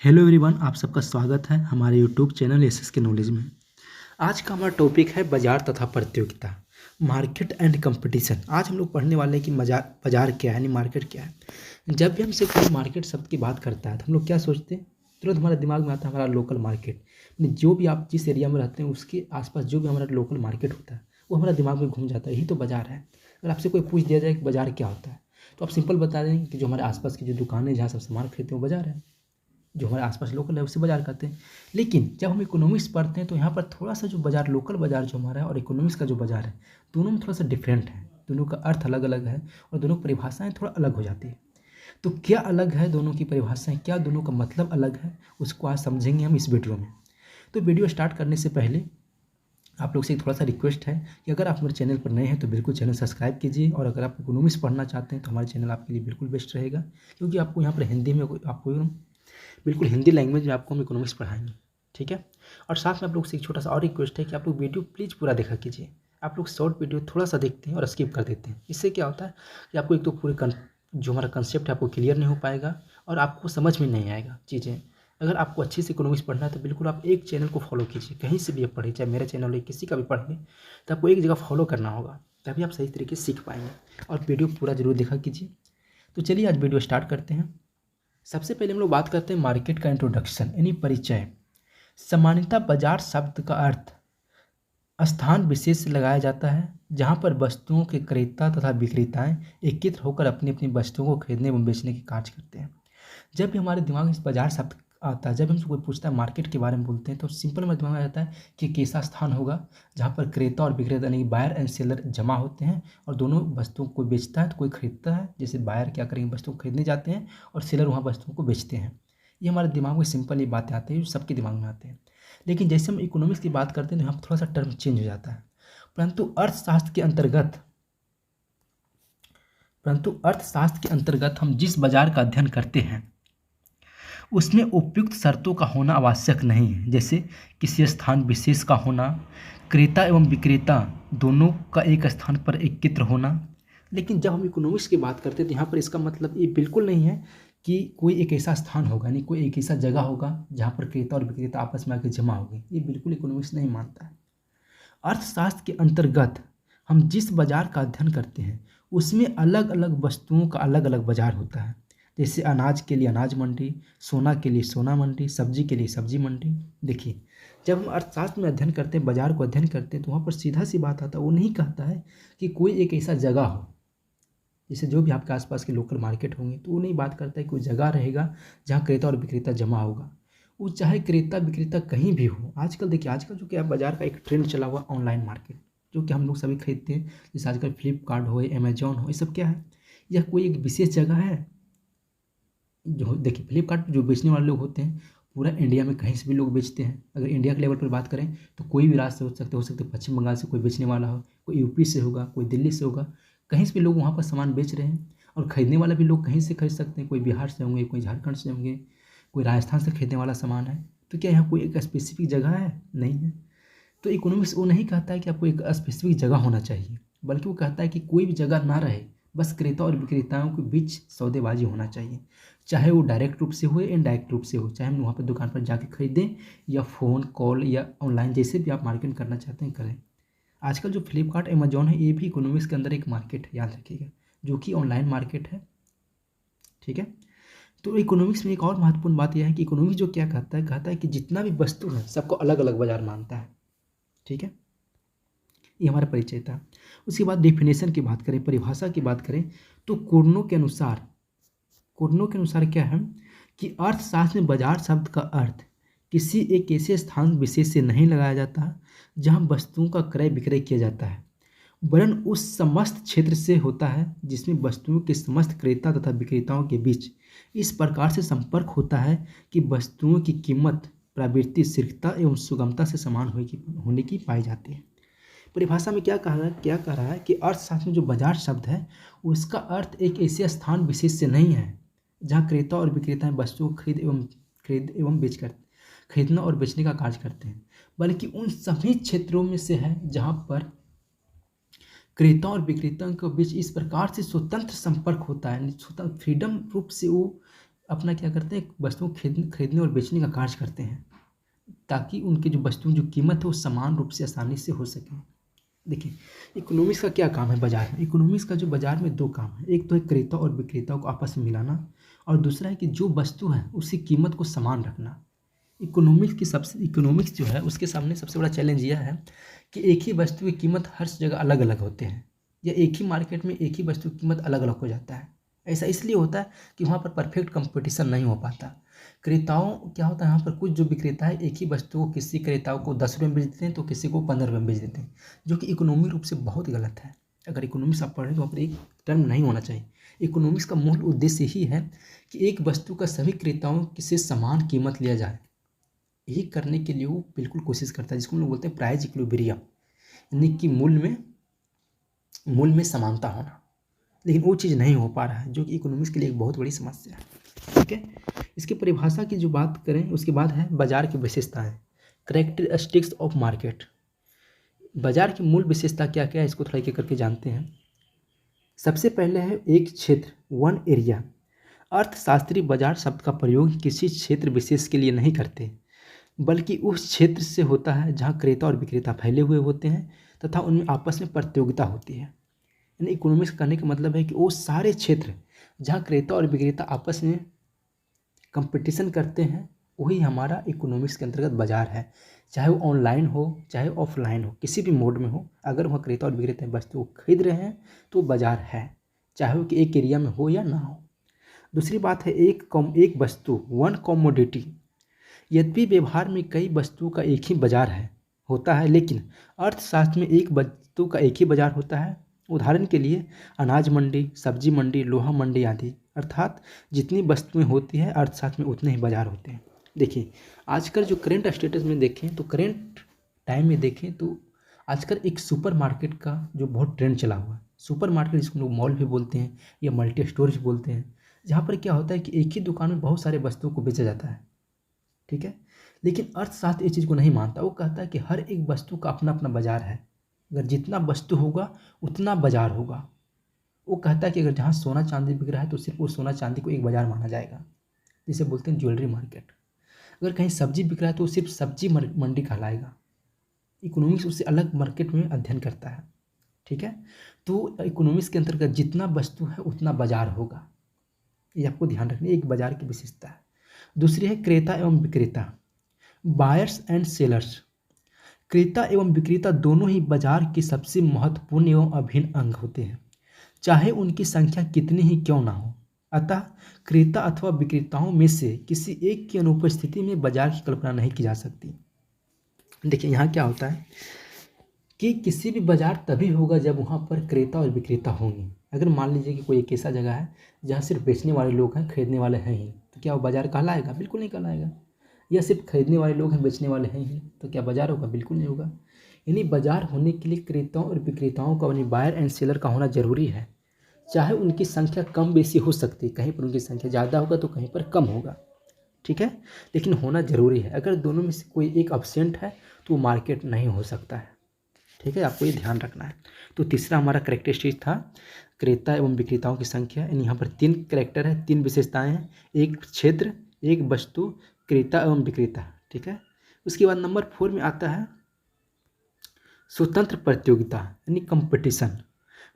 Hello everyone, आप सबका स्वागत है हमारे यूट्यूब चैनल एसएस के नॉलेज में। आज का हमारा टॉपिक है बाजार तथा प्रतियोगिता, मार्केट एंड कंपटीशन। आज हम लोग पढ़ने वाले हैं कि बाजार क्या है, यानी मार्केट क्या है। जब भी हमसे कोई मार्केट शब्द की बात करता है तो हम लोग क्या सोचते हैं, तुरंत हमारे दिमाग में आता है हमारा लोकल मार्केट। यानी जो भी आप जिस एरिया में रहते हैं उसके आसपास जो भी हमारा लोकल मार्केट होता है वो हमारा दिमाग में घूम जाता है, यही तो बाजार है। अगर आपसे कोई पूछ दिया जाए कि बाजार क्या होता है तो आप सिंपल बता देंगे कि जो हमारे आसपास की जो दुकानें जहाँ सब सामान खरीदते हैं वो बाजार है। जो हमारे आसपास लोकल है उसे बाजार कहते हैं। लेकिन जब हम इकोनॉमिक्स पढ़ते हैं तो यहाँ पर थोड़ा सा जो बाजार, लोकल बाजार जो हमारा है और इकोनॉमिक्स का जो बाजार है, दोनों में थोड़ा सा डिफरेंट है। दोनों का अर्थ अलग अलग है और दोनों की परिभाषाएं थोड़ा अलग हो जाती है। तो क्या अलग है दोनों की परिभाषाएं, क्या दोनों का मतलब अलग है, उसको आज समझेंगे हम इस वीडियो में। तो वीडियो स्टार्ट करने से पहले आप लोग से थोड़ा सा रिक्वेस्ट है कि अगर आप हमारे चैनल पर नए हैं तो बिल्कुल चैनल सब्सक्राइब कीजिए, और अगर आप इकोनॉमिक्स पढ़ना चाहते हैं तो हमारे चैनल आपके लिए बिल्कुल बेस्ट रहेगा, क्योंकि आपको यहाँ पर हिंदी में आपको बिल्कुल हिंदी लैंग्वेज में आपको हम इकोनॉमिक्स पढ़ाएंगे, ठीक है। और साथ में आप लोग से एक छोटा सा और रिक्वेस्ट है कि आप लोग वीडियो प्लीज़ पूरा देखा कीजिए। आप लोग शॉर्ट वीडियो थोड़ा सा देखते हैं और स्किप कर देते हैं। इससे क्या होता है कि आपको एक तो पूरे जो हमारा कंसेप्ट है आपको क्लियर नहीं हो पाएगा और आपको समझ में नहीं आएगा चीज़ें। अगर आपको अच्छे से इकोनॉमिक्स पढ़ना है तो बिल्कुल आप एक चैनल को फॉलो कीजिए, कहीं से भी आप पढ़े, चाहे मेरा चैनल हो किसी का भी पढ़ लें, तो आपको एक जगह फॉलो करना होगा, तभी आप सही तरीके से सीख पाएंगे। और वीडियो पूरा जरूर देखा कीजिए। तो चलिए आज वीडियो स्टार्ट करते हैं। सबसे पहले हम लोग बात करते हैं मार्केट का इंट्रोडक्शन यानी परिचय। सामान्यतः बाजार शब्द का अर्थ स्थान विशेष से लगाया जाता है जहां पर वस्तुओं के क्रेता तथा विक्रेताएं एकत्र होकर अपनी अपनी वस्तुओं को खरीदने एवं बेचने के कार्य करते हैं। जब भी हमारे दिमाग में इस बाजार शब्द आता है, जब हमसे कोई पूछता है मार्केट के बारे में बोलते हैं तो सिंपल हमारे दिमाग में आता है कि एक ऐसा स्थान होगा जहाँ पर क्रेता और विक्रेता यानी बायर एंड सेलर जमा होते हैं और दोनों वस्तुओं को बेचता है तो कोई खरीदता है। जैसे बायर क्या करेंगे, वस्तुओं को खरीदने जाते हैं और सेलर वहाँ वस्तुओं को बेचते हैं। ये हमारे दिमाग में सिंपल ये बातें आती हैं जो सबके दिमाग में आते हैं। लेकिन जैसे हम इकोनॉमिक्स की बात करते हैं तो यहाँ पर थोड़ा सा टर्म चेंज हो जाता है। परंतु अर्थशास्त्र के अंतर्गत हम जिस बाजार का अध्ययन करते हैं उसमें उपयुक्त शर्तों का होना आवश्यक नहीं है। जैसे किसी स्थान विशेष का होना, क्रेता एवं विक्रेता दोनों का एक स्थान पर एकत्र होना। लेकिन जब हम इकोनॉमिक्स की बात करते हैं तो यहाँ पर इसका मतलब ये बिल्कुल नहीं है कि कोई एक ऐसा स्थान होगा, यानी कोई एक ऐसा जगह होगा जहाँ पर क्रेता और विक्रेता आपस में आकर जमा हो गए। ये बिल्कुल इकोनॉमिक्स नहीं मानता है। अर्थशास्त्र के अंतर्गत हम जिस बाजार का अध्ययन करते हैं उसमें अलग अलग वस्तुओं का अलग अलग बाजार होता है। जैसे अनाज के लिए अनाज मंडी, सोना के लिए सोना मंडी, सब्जी के लिए सब्जी मंडी। देखिए, जब हम अर्थशास्त्र में अध्ययन करते हैं, बाजार को अध्ययन करते हैं, तो वहाँ पर सीधा सी बात आता है, वो नहीं कहता है कि कोई एक ऐसा जगह हो, जैसे जो भी आपके आसपास के लोकल मार्केट होंगे तो वो नहीं बात करता है कोई जगह रहेगा जहाँ क्रेता और विक्रेता जमा होगा। वो चाहे क्रेता विक्रेता कहीं भी हो। आजकल देखिए, आजकल जो क्या बाजार का एक ट्रेंड चला हुआ ऑनलाइन मार्केट, जो कि हम लोग सभी खरीदते हैं। जैसे आजकल फ्लिपकार्ट हो, अमेजोन हो, ये सब क्या है, यह कोई एक विशेष जगह है। जो देखिए, फ्लिपकार्ट पर जो बेचने वाले लोग होते हैं पूरा इंडिया में कहीं से भी लोग बेचते हैं। अगर इंडिया के लेवल पर बात करें तो कोई भी राज्य से हो सकते पश्चिम बंगाल से कोई बेचने वाला हो, कोई यूपी से होगा, कोई दिल्ली से होगा, कहीं से भी लोग वहाँ पर सामान बेच रहे हैं। और खरीदने वाला भी लोग कहीं से खरीद सकते हैं, कोई बिहार से होंगे, कोई झारखंड से होंगे, कोई राजस्थान से खरीदने वाला सामान है। तो क्या यहाँ कोई एक स्पेसिफिक जगह है? नहीं है। तो इकोनॉमिक्स वो नहीं कहता है कि आपको एक स्पेसिफिक जगह होना चाहिए, बल्कि वो कहता है कि कोई भी जगह ना रहे, बस क्रेता और विक्रेताओं के बीच सौदेबाजी होना चाहिए। चाहे वो डायरेक्ट रूप से हो या इनडायरेक्ट रूप से हो, चाहे हम वहाँ पर दुकान पर जाके खरीदें या फ़ोन कॉल या ऑनलाइन, जैसे भी आप मार्केटिंग करना चाहते हैं करें। आजकल जो फ्लिपकार्ट अमेजोन है ये भी इकोनॉमिक्स के अंदर एक मार्केट है, याद रखिएगा, जो कि ऑनलाइन मार्केट है, ठीक है। तो इकोनॉमिक्स में एक और महत्वपूर्ण बात यह है कि इकोनॉमिक्स जो क्या कहता है कि जितना भी वस्तु है सबको अलग अलग बाजार मानता है, ठीक है। ये हमारा परिचय था। उसके बाद डेफिनेशन की बात करें, परिभाषा की बात करें, तो कुर्नों के अनुसार क्या है कि अर्थशास्त्र में बाजार शब्द का अर्थ किसी एक ऐसे स्थान विशेष से नहीं लगाया जाता जहां वस्तुओं का क्रय विक्रय किया जाता है, वरन उस समस्त क्षेत्र से होता है जिसमें वस्तुओं के समस्त क्रेता तथा विक्रेताओं के बीच इस प्रकार से संपर्क होता है कि वस्तुओं की कीमत, प्रवृत्ति, शीघ्रता एवं सुगमता से समान होने की पाई जाती है। परिभाषा में क्या कह रहा है कि अर्थशास्त्र में जो बाजार शब्द है उसका अर्थ एक ऐसे स्थान विशेष से नहीं है जहाँ क्रेता और विक्रेता वस्तुओं को खरीदना और बेचने का कार्य करते हैं, बल्कि उन सभी क्षेत्रों में से है जहाँ पर क्रेता और विक्रेता के बीच इस प्रकार से स्वतंत्र संपर्क होता है, स्वतंत्र फ्रीडम रूप से वो अपना क्या करते हैं, वस्तुओं को खरीदने और बेचने का कार्य करते हैं, ताकि उनकी जो वस्तुओं जो कीमत है वो समान रूप से आसानी से हो सके। देखिए, इकोनॉमिक्स का क्या काम है बाजार में? इकोनॉमिक्स का जो बाजार में दो काम है, एक तो है क्रेता और विक्रेताओं को आपस में मिलाना, और दूसरा है कि जो वस्तु है उसकी कीमत को समान रखना। इकोनॉमिक्स जो है उसके सामने सबसे बड़ा चैलेंज यह है कि एक ही वस्तु की कीमत हर जगह अलग अलग होते हैं, या एक ही मार्केट में एक ही वस्तु की कीमत अलग अलग हो जाता है। ऐसा इसलिए होता है कि वहाँ पर परफेक्ट कंपटीशन नहीं हो पाता। क्रेताओं क्या होता है, यहाँ पर कुछ जो विक्रेता है एक ही वस्तु को किसी क्रेताओं को 10 रुपये में बेच देते हैं तो किसी को 15 रुपये में बेच देते हैं, जो कि इकोनॉमिक रूप से बहुत गलत है। अगर इकोनॉमिक्स आप पढ़ें तो वहाँ पर एक टर्म नहीं होना चाहिए। इकोनॉमिक्स का मूल उद्देश्य ही है कि एक वस्तु का सभी क्रेताओं से समान कीमत लिया जाए। यही करने के लिए वो बिल्कुल कोशिश करता है, जिसको हम लोग बोलते हैं प्राइस इक्विलिब्रियम, यानी कि मूल्य में समानता होना। लेकिन वो चीज़ नहीं हो पा रहा है, जो कि इकोनॉमिक्स के लिए एक बहुत बड़ी समस्या है। ठीक है, इसकी परिभाषा की जो बात करें उसके बाद है बाजार की विशेषताएं, कैरेक्टरिस्टिक्स ऑफ मार्केट। बाजार की मूल विशेषता क्या क्या है, इसको थोड़ा एक करके जानते हैं। सबसे पहले है एक क्षेत्र, वन एरिया। अर्थशास्त्री बाजार शब्द का प्रयोग किसी क्षेत्र विशेष के लिए नहीं करते, बल्कि उस क्षेत्र से होता है जहाँ क्रेता और विक्रेता फैले हुए होते हैं तथा उनमें आपस में प्रतियोगिता होती है। यानी इकोनॉमिक्स करने का मतलब है कि वो सारे क्षेत्र जहाँ क्रेता और विक्रेता आपस में कंपटीशन करते हैं, वही हमारा इकोनॉमिक्स के अंतर्गत बाजार है। चाहे वो ऑनलाइन हो चाहे ऑफलाइन हो, किसी भी मोड में हो, अगर वहाँ क्रेता और विक्रेता वस्तु को खरीद रहे हैं तो बाजार है, चाहे वो कि एक एरिया में हो या ना हो। दूसरी बात है एक वस्तु, वन कॉमोडिटी। यद्यपि व्यवहार में कई वस्तुओं का एक ही बाजार होता है, लेकिन अर्थशास्त्र में एक वस्तु का एक ही बाजार होता है। उदाहरण के लिए अनाज मंडी, सब्जी मंडी, लोहा मंडी आदि। अर्थात जितनी वस्तुएं होती है अर्थशास्त्र में उतने ही बाजार होते हैं। देखिए, आजकल जो करेंट स्टेटस में देखें तो करेंट टाइम में देखें तो आजकल एक सुपर मार्केट का जो बहुत ट्रेंड चला हुआ है। सुपर मार्केट जिसको लोग मॉल भी बोलते हैं या मल्टी स्टोर भी बोलते हैं, जहाँ पर क्या होता है कि एक ही दुकान में बहुत सारे वस्तुओं को बेचा जाता है। ठीक है, लेकिन अर्थशास्त्र इस चीज़ को नहीं मानता। वो कहता है कि हर एक वस्तु का अपना अपना बाजार है, अगर जितना वस्तु होगा उतना बाजार होगा। वो कहता है कि अगर जहाँ सोना चांदी बिक रहा है तो सिर्फ वो सोना चांदी को एक बाजार माना जाएगा, जिसे बोलते हैं ज्वेलरी मार्केट। अगर कहीं सब्जी बिक रहा है तो सिर्फ सब्जी मंडी कहलाएगा। इकोनॉमिक्स उससे अलग मार्केट में अध्ययन करता है। ठीक है, तो इकोनॉमिक्स के अंतर्गत जितना वस्तु है उतना बाजार होगा, ये आपको ध्यान रखना, एक बाजार की विशेषता है। दूसरी है क्रेता एवं विक्रेता, बायर्स एंड सेलर्स। क्रेता एवं विक्रेता दोनों ही बाजार के सबसे महत्वपूर्ण एवं अभिन्न अंग होते हैं, चाहे उनकी संख्या कितनी ही क्यों ना हो। अतः क्रेता अथवा विक्रेताओं में से किसी एक की अनुपस्थिति में बाजार की कल्पना नहीं की जा सकती। देखिए, यहाँ क्या होता है कि किसी भी बाजार तभी होगा जब वहाँ पर क्रेता और विक्रेता होंगे। अगर मान लीजिए कि कोई एक ऐसा जगह है जहाँ सिर्फ बेचने वाले लोग हैं, खरीदने वाले हैं ही, तो क्या वो बाजार कहलाएगा? बिल्कुल नहीं कहलाएगा। या सिर्फ खरीदने वाले लोग हैं, बेचने वाले हैं ही, तो क्या बाजार होगा? बिल्कुल नहीं होगा। यानी बाजार होने के लिए क्रेताओं और विक्रेताओं का, यानी बायर एंड सेलर का होना जरूरी है। चाहे उनकी संख्या कम बेसी हो सकती है, कहीं पर उनकी संख्या ज़्यादा होगा तो कहीं पर कम होगा। ठीक है, लेकिन होना जरूरी है। अगर दोनों में से कोई एक अब्सेंट है तो मार्केट नहीं हो सकता है। ठीक है, आपको ये ध्यान रखना है। तो तीसरा हमारा कैरेक्टरिस्टिक था क्रेता एवं विक्रेताओं की संख्या, यानी यहाँ पर 3 कैरेक्टर है, 3 विशेषताएं हैं, एक क्षेत्र, एक वस्तु, क्रेता एवं विक्रेता। ठीक है, उसके बाद नंबर 4 में आता है स्वतंत्र प्रतियोगिता, यानी कंपटीशन।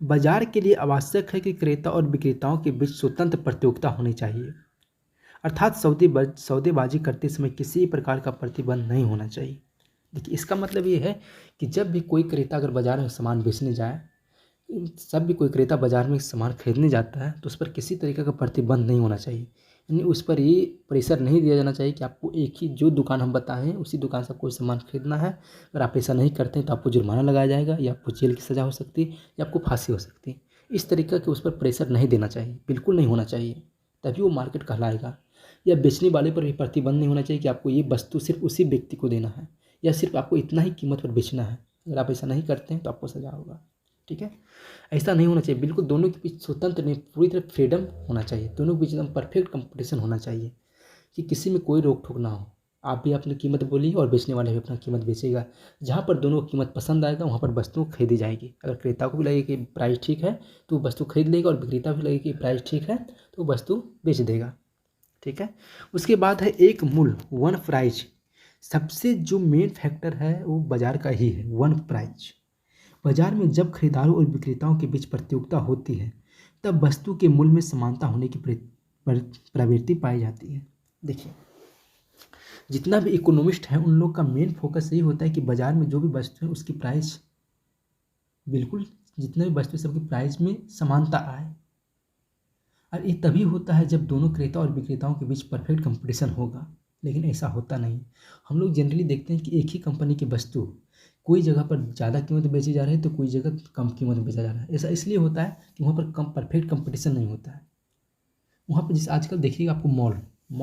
बाजार के लिए आवश्यक है कि क्रेता और विक्रेताओं के बीच स्वतंत्र प्रतियोगिता होनी चाहिए, अर्थात सौदेबाजी करते समय किसी प्रकार का प्रतिबंध नहीं होना चाहिए। देखिए, इसका मतलब ये है कि जब भी कोई क्रेता अगर बाजार में सामान बेचने जाए, सब भी कोई क्रेता बाजार में सामान खरीदने जाता है तो उस पर किसी तरीके का प्रतिबंध नहीं होना चाहिए। यानी उस पर ये प्रेशर नहीं दिया जाना चाहिए कि आपको एक ही जो दुकान हम बताएं उसी दुकान से आपको सामान खरीदना है। अगर आप ऐसा नहीं करते हैं तो आपको जुर्माना लगाया जाएगा, या आपको जेल की सज़ा हो सकती है, या आपको फांसी हो सकती है। इस तरीके के उस पर प्रेशर नहीं देना चाहिए, बिल्कुल नहीं होना चाहिए, तभी वो मार्केट कहलाएगा। या बेचने वाले पर भी प्रतिबंध नहीं होना चाहिए कि आपको ये वस्तु सिर्फ उसी व्यक्ति को देना है, या सिर्फ आपको इतना ही कीमत पर बेचना है। अगर आप ऐसा नहीं करते हैं तो आपको सज़ा होगा। ठीक है, ऐसा नहीं होना चाहिए। बिल्कुल दोनों के बीच स्वतंत्र नहीं, पूरी तरह फ्रीडम होना चाहिए। दोनों के बीच एकदम परफेक्ट कंपटीशन होना चाहिए कि किसी में कोई रोक टोक ना हो। आप भी अपनी कीमत बोलिए और बेचने वाले भी अपना कीमत बेचेगा। जहाँ पर दोनों को कीमत पसंद आएगा वहाँ पर वस्तु खरीदी जाएगी। अगर क्रेता को भी लगे कि प्राइस ठीक है तो वस्तु खरीद लेगा, और विक्रेता भी लगे कि प्राइस ठीक है तो वस्तु बेच देगा। ठीक है। उसके बाद है एक मूल्य, वन प्राइस। सबसे जो मेन फैक्टर है वो बाजार का ही है, वन प्राइस। बाजार में जब खरीदारों और विक्रेताओं के बीच प्रतियोगिता होती है तब वस्तु के मूल्य में समानता होने की प्रवृत्ति पाई जाती है। देखिए, जितना भी इकोनॉमिस्ट हैं उन लोग का मेन फोकस यही होता है कि बाजार में जो भी वस्तु है उसकी प्राइस बिल्कुल, जितने भी वस्तु सबकी प्राइस में समानता आए। और ये तभी होता है जब दोनों क्रेता और विक्रेताओं के बीच परफेक्ट कंपटीशन होगा, लेकिन ऐसा होता नहीं। हम लोग जनरली देखते हैं कि एक ही कंपनी की वस्तु कोई जगह पर ज़्यादा कीमत बेची जा रही है तो कोई जगह कम कीमत में बेचा जा रहा है। ऐसा इसलिए होता है कि वहाँ पर कम परफेक्ट कंपटीशन नहीं होता है। वहाँ पर जैसे आजकल देखिएगा आपको मॉल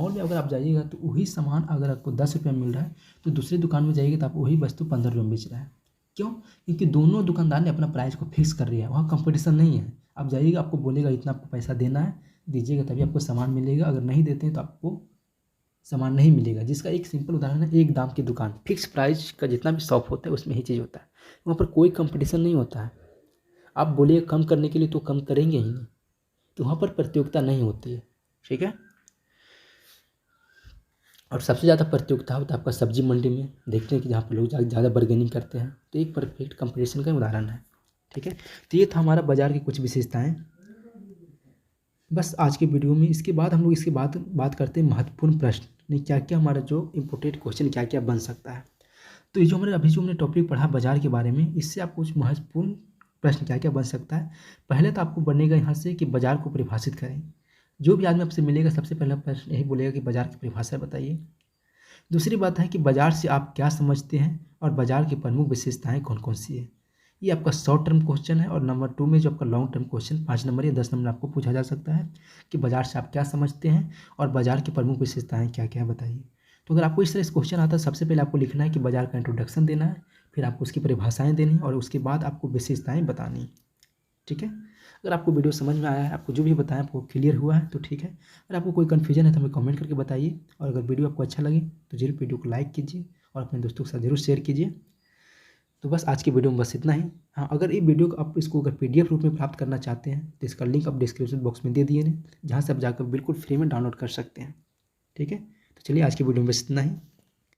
में अगर आप जाइएगा तो वही सामान अगर आपको 10 रुपये में मिल रहा है तो दूसरी दुकान में जाइएगा तो आप वही वस्तु 15 रुपये में बेच रहा है। क्यों? क्योंकि दोनों दुकानदार ने अपना प्राइस को फिक्स कर लिया है, वहाँ कंपटीशन नहीं है। आप जाइएगा, आपको बोलेगा इतना आपको पैसा देना है, दीजिएगा तभी आपको सामान मिलेगा, अगर नहीं देते हैं तो आपको सामान नहीं मिलेगा। जिसका एक सिंपल उदाहरण है, एक दाम की दुकान, फिक्स प्राइस का जितना भी शॉप होता है उसमें ही चीज़ होता है, वहाँ पर कोई कंपटीशन नहीं होता है। आप बोलिए कम करने के लिए तो कम करेंगे ही नहीं, तो वहाँ पर प्रतियोगिता नहीं होती है। ठीक है। और सबसे ज़्यादा प्रतियोगिता होता है आपका सब्जी मंडी में, देखते हैं कि जहाँ पर लोग ज़्यादा बार्गेनिंग करते हैं, तो एक परफेक्ट कंपटीशन का उदाहरण है। ठीक है। तो ये था हमारा बाज़ार की कुछ विशेषताएं बस आज के वीडियो में। इसके बाद हम लोग इसके बाद बात करते हैं महत्वपूर्ण प्रश्न, नहीं क्या क्या हमारा जो इम्पोर्टेंट क्वेश्चन क्या क्या बन सकता है। तो ये जो हमने टॉपिक पढ़ा बाजार के बारे में, इससे आपको कुछ महत्वपूर्ण प्रश्न क्या क्या बन सकता है। पहले तो आपको बनेगा यहाँ से कि बाजार को परिभाषित करें। जो भी आदमी आपसे मिलेगा सबसे पहला प्रश्न यही बोलेगा कि बाजार की परिभाषा बताइए। दूसरी बात है कि बाजार से आप क्या समझते हैं और बाजार की प्रमुख विशेषताएं कौन कौन सी है। ये आपका शॉर्ट टर्म क्वेश्चन है। और नंबर 2 में जो आपका लॉन्ग टर्म क्वेश्चन 5 नंबर या 10 नंबर आपको पूछा जा सकता है कि बाजार से आप क्या समझते हैं और बाजार की प्रमुख विशेषताएं क्या क्या बताइए। तो अगर आपको इस तरह से क्वेश्चन आता है, सबसे पहले आपको लिखना है कि बाजार का इंट्रोडक्शन देना है, फिर आपको उसकी परिभाषाएं देनी और उसके बाद आपको विशेषताएं बतानी। ठीक है। अगर आपको वीडियो समझ में आया है, आपको जो भी बताया आपको क्लियर हुआ है तो ठीक है। अगर आपको कोई कन्फ्यूजन है तो हमें कमेंट करके बताइए। और अगर वीडियो आपको अच्छा लगे तो जरूर वीडियो को लाइक कीजिए और अपने दोस्तों के साथ जरूर शेयर कीजिए। तो बस आज की वीडियो में बस इतना ही। हाँ, अगर ये वीडियो को आप इसको अगर PDF रूप में प्राप्त करना चाहते हैं तो इसका लिंक आप डिस्क्रिप्शन बॉक्स में दे दिए हैं, जहाँ से आप जाकर बिल्कुल फ्री में डाउनलोड कर सकते हैं। ठीक है। तो चलिए आज की वीडियो में बस इतना ही।